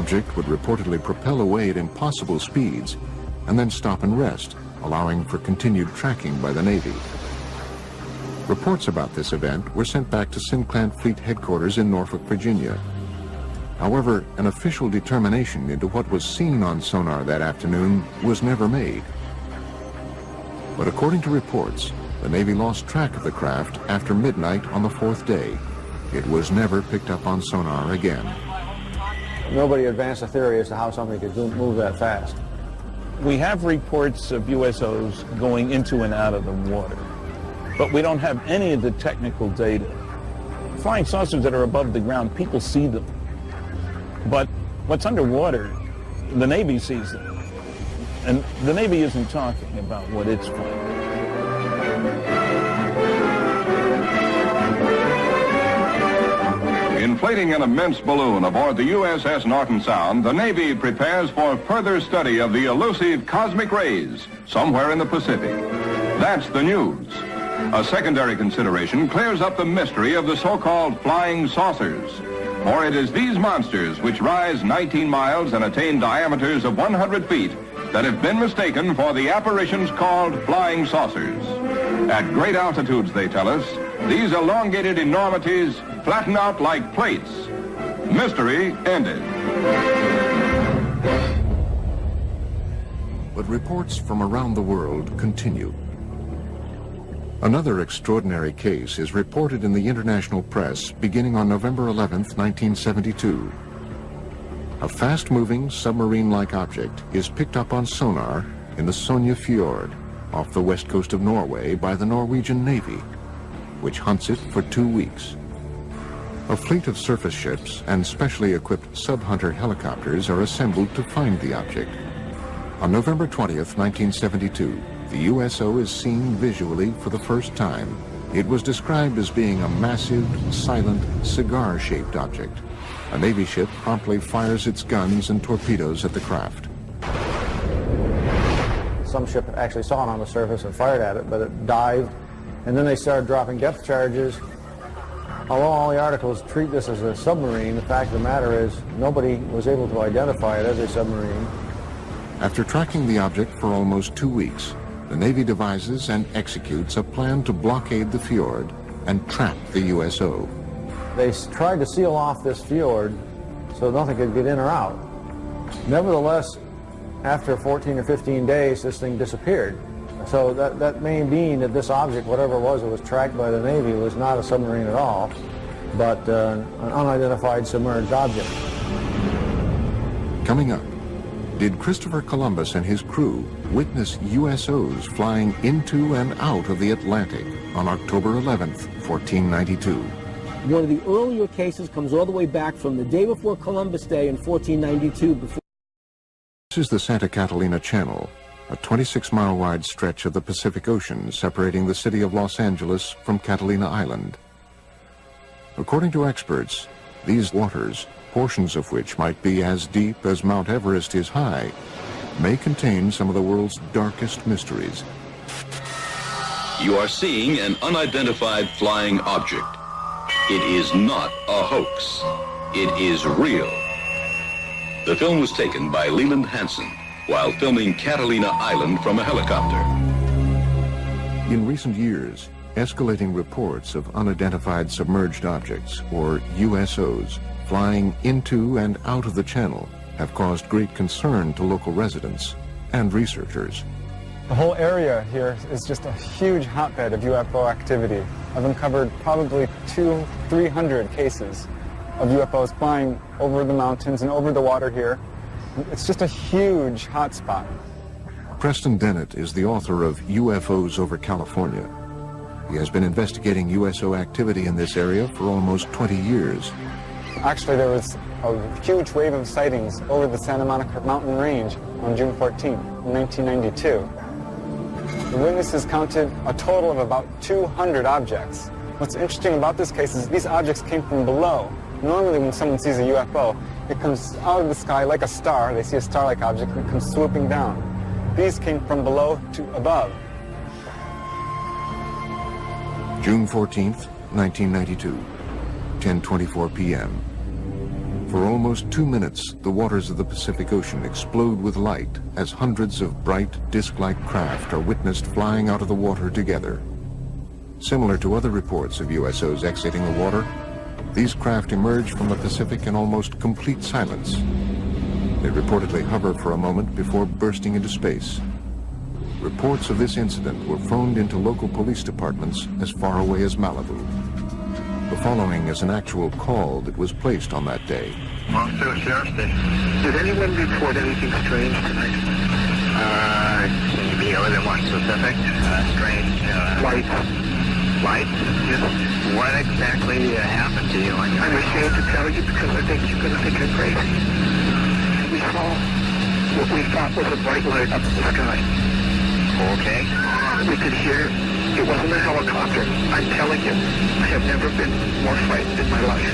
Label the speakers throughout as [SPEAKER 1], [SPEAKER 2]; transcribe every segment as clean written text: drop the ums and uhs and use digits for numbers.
[SPEAKER 1] object would reportedly propel away at impossible speeds and then stop and rest, allowing for continued tracking by the Navy. Reports about this event were sent back to Sinclair Fleet Headquarters in Norfolk, Virginia. However, an official determination into what was seen on sonar that afternoon was never made. But according to reports, the Navy lost track of the craft after midnight on the fourth day. It was never picked up on sonar again.
[SPEAKER 2] Nobody advanced a theory as to how something could move that fast.
[SPEAKER 3] We have reports of USOs going into and out of the water, but we don't have any of the technical data. Flying saucers that are above the ground, people see them. But what's underwater, the Navy sees them. And the Navy isn't talking about what it's flying.
[SPEAKER 4] Inflating an immense balloon aboard the USS Norton Sound, the Navy prepares for further study of the elusive cosmic rays somewhere in the Pacific. That's the news. A secondary consideration clears up the mystery of the so-called flying saucers. For it is these monsters which rise 19 miles and attain diameters of 100 feet that have been mistaken for the apparitions called flying saucers. At great altitudes, they tell us, these elongated enormities flatten out like plates. Mystery ended.
[SPEAKER 1] But reports from around the world continue. Another extraordinary case is reported in the international press beginning on November 11th, 1972. A fast-moving submarine-like object is picked up on sonar in the Sonja Fjord off the west coast of Norway by the Norwegian Navy, which hunts it for 2 weeks. A fleet of surface ships and specially equipped sub-hunter helicopters are assembled to find the object. On November 20th, 1972, the USO is seen visually for the first time. It was described as being a massive, silent, cigar-shaped object. A Navy ship promptly fires its guns and torpedoes at the craft.
[SPEAKER 2] Some ship actually saw it on the surface and fired at it, but it dived, and then they started dropping depth charges. Although all the articles treat this as a submarine, the fact of the matter is nobody was able to identify it as a submarine.
[SPEAKER 1] After tracking the object for almost 2 weeks, the Navy devises and executes a plan to blockade the fjord and trap the USO.
[SPEAKER 2] They tried to seal off this fjord so nothing could get in or out. Nevertheless, after 14 or 15 days, this thing disappeared. So that may mean that this object, whatever it was tracked by the Navy, was not a submarine at all, but an unidentified submerged object.
[SPEAKER 1] Coming up, did Christopher Columbus and his crew witness USOs flying into and out of the Atlantic on October 11th, 1492?
[SPEAKER 5] One of the earlier cases comes all the way back from the day before Columbus Day in 1492.
[SPEAKER 1] This is the Santa Catalina Channel, a 26-mile wide stretch of the Pacific Ocean separating the city of Los Angeles from Catalina Island. According to experts, these waters, portions of which might be as deep as Mount Everest is high, may contain some of the world's darkest mysteries.
[SPEAKER 6] You are seeing an unidentified flying object. It is not a hoax. It is real. The film was taken by Leland Hansen while filming Catalina Island from a helicopter.
[SPEAKER 1] In recent years, escalating reports of unidentified submerged objects, or USOs, flying into and out of the channel have caused great concern to local residents and researchers.
[SPEAKER 7] The whole area here is just a huge hotbed of UFO activity. I've uncovered probably 200-300 cases of UFOs flying over the mountains and over the water here. It's just a huge hotspot.
[SPEAKER 1] Preston Dennett is the author of UFOs over California. He has been investigating USO activity in this area for almost 20 years.
[SPEAKER 7] Actually, there was a huge wave of sightings over the Santa Monica mountain range on June 14, 1992. The witnesses counted a total of about 200 objects. What's interesting about this case is these objects came from below. Normally when someone sees a UFO, it comes out of the sky like a star. They see a star-like object and it comes swooping down. These came from below to above.
[SPEAKER 1] June 14th, 1992, 10:24 p.m. For almost 2 minutes, the waters of the Pacific Ocean explode with light as hundreds of bright, disc-like craft are witnessed flying out of the water together. Similar to other reports of USOs exiting the water, these craft emerge from the Pacific in almost complete silence. They reportedly hover for a moment before bursting into space. Reports of this incident were phoned into local police departments as far away as Malibu. The following is an actual call that was placed on that day.
[SPEAKER 8] Monster Sheriff's Station. Did anyone report anything strange tonight? Can you be other than one specific? Strange. Lights. Lights? Just what exactly happened to you? I'm ashamed to tell you because I think you're going to think I'm crazy. We saw what we thought was a bright light up in the sky. Okay. We could hear. It wasn't a helicopter. I'm telling you, I have never been more frightened in my life.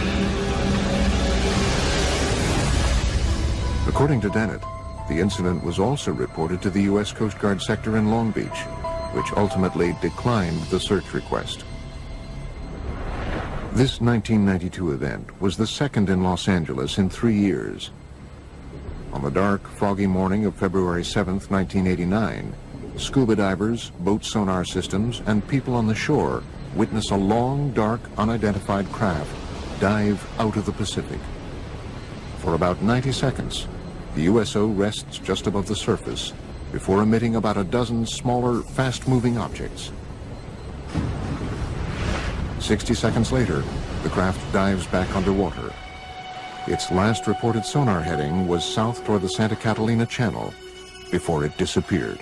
[SPEAKER 1] According to Dennett, the incident was also reported to the U.S. Coast Guard sector in Long Beach, which ultimately declined the search request. This 1992 event was the second in Los Angeles in 3 years. On the dark, foggy morning of February 7th, 1989, scuba divers, boat sonar systems, and people on the shore witness a long, dark, unidentified craft dive out of the Pacific. For about 90 seconds, the USO rests just above the surface before emitting about a dozen smaller, fast-moving objects. 60 seconds later, the craft dives back underwater. Its last reported sonar heading was south toward the Santa Catalina Channel before it disappeared.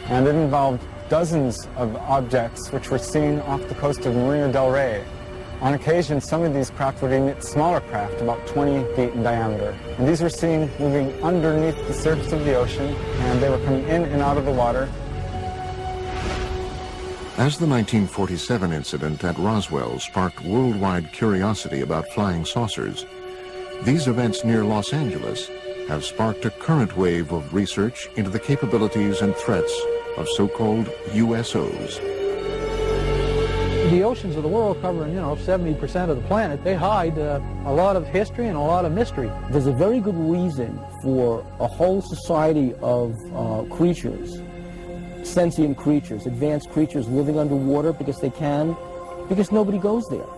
[SPEAKER 7] And it involved dozens of objects which were seen off the coast of Marina del Rey. On occasion, some of these craft would emit smaller craft, about 20 feet in diameter. And these were seen moving underneath the surface of the ocean, and they were coming in and out of the water.
[SPEAKER 1] As the 1947 incident at Roswell sparked worldwide curiosity about flying saucers, these events near Los Angeles have sparked a current wave of research into the capabilities and threats of so-called USOs.
[SPEAKER 9] The oceans of the world covering, 70% of the planet, they hide a lot of history and a lot of mystery.
[SPEAKER 5] There's a very good reason for a whole society of creatures, sentient creatures, advanced creatures living underwater because they can, because nobody goes there.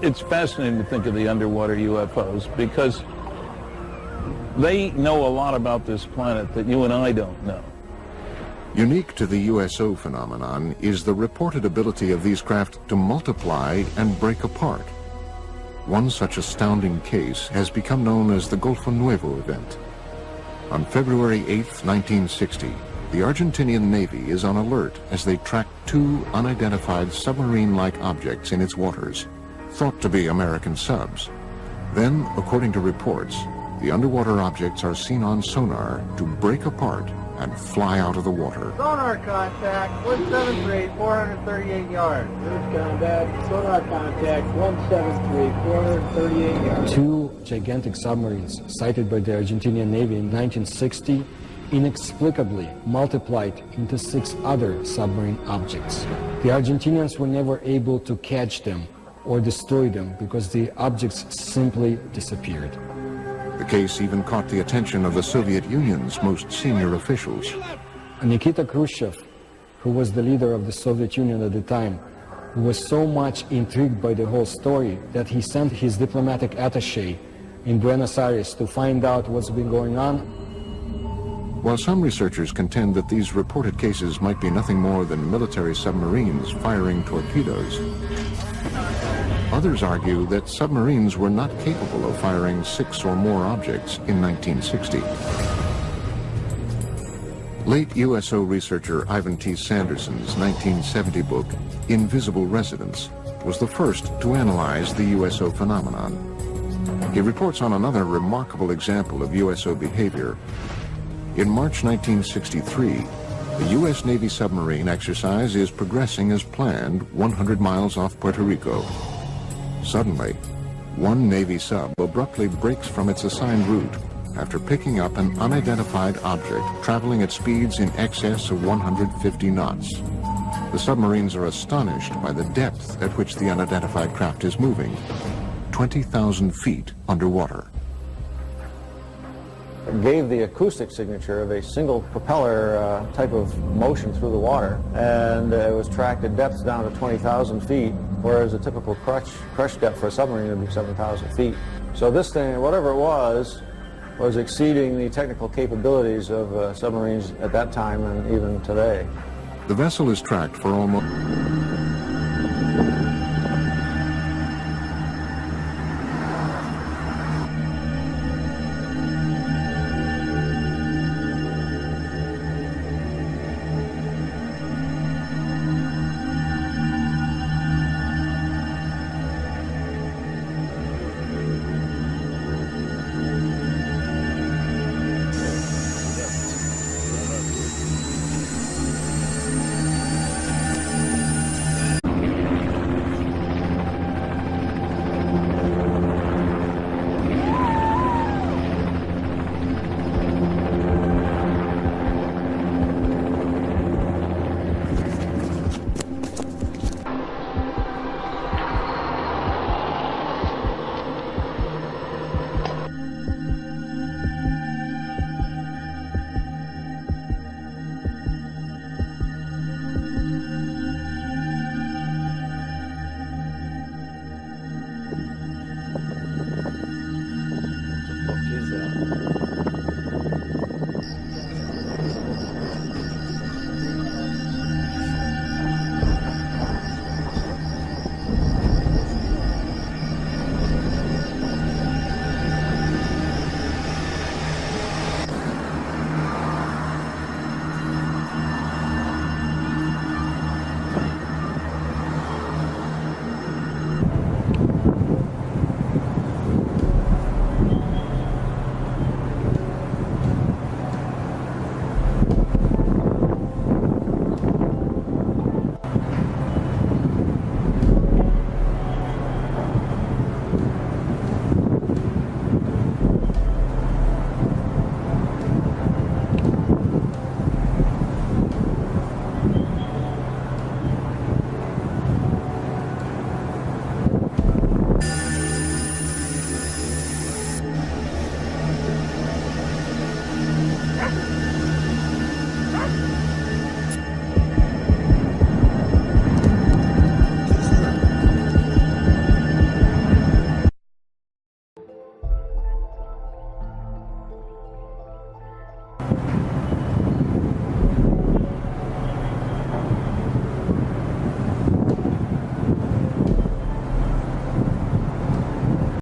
[SPEAKER 3] It's fascinating to think of the underwater UFOs because they know a lot about this planet that you and I don't know.
[SPEAKER 1] Unique to the USO phenomenon is the reported ability of these craft to multiply and break apart. One such astounding case has become known as the Golfo Nuevo event. On February 8, 1960, the Argentinian Navy is on alert as they track two unidentified submarine-like objects in its waters, thought to be American subs. Then, according to reports, the underwater objects are seen on sonar to break apart and fly out of the water.
[SPEAKER 2] Sonar contact, 173, 438 yards.
[SPEAKER 9] Sonar contact, 173, 438 yards.
[SPEAKER 10] Two gigantic submarines sighted by the Argentinian Navy in 1960 inexplicably multiplied into 6 other submarine objects. The Argentinians were never able to catch them or destroy them because the objects simply disappeared.
[SPEAKER 1] The case even caught the attention of the Soviet Union's most senior officials.
[SPEAKER 10] Nikita Khrushchev, who was the leader of the Soviet Union at the time, was so much intrigued by the whole story that he sent his diplomatic attaché in Buenos Aires to find out what's been going on.
[SPEAKER 1] While some researchers contend that these reported cases might be nothing more than military submarines firing torpedoes, others argue that submarines were not capable of firing 6 or more objects in 1960. Late USO researcher Ivan T. Sanderson's 1970 book, Invisible Residents, was the first to analyze the USO phenomenon. He reports on another remarkable example of USO behavior. In March 1963, the U.S. Navy submarine exercise is progressing as planned 100 miles off Puerto Rico. Suddenly, one Navy sub abruptly breaks from its assigned route after picking up an unidentified object traveling at speeds in excess of 150 knots. The submarines are astonished by the depth at which the unidentified craft is moving, 20,000 feet underwater.
[SPEAKER 2] It gave the acoustic signature of a single propeller type of motion through the water, and it was tracked at depths down to 20,000 feet, whereas a typical crush depth for a submarine would be 7,000 feet. So this thing, whatever it was exceeding the technical capabilities of submarines at that time and even today.
[SPEAKER 1] The vessel is tracked for almost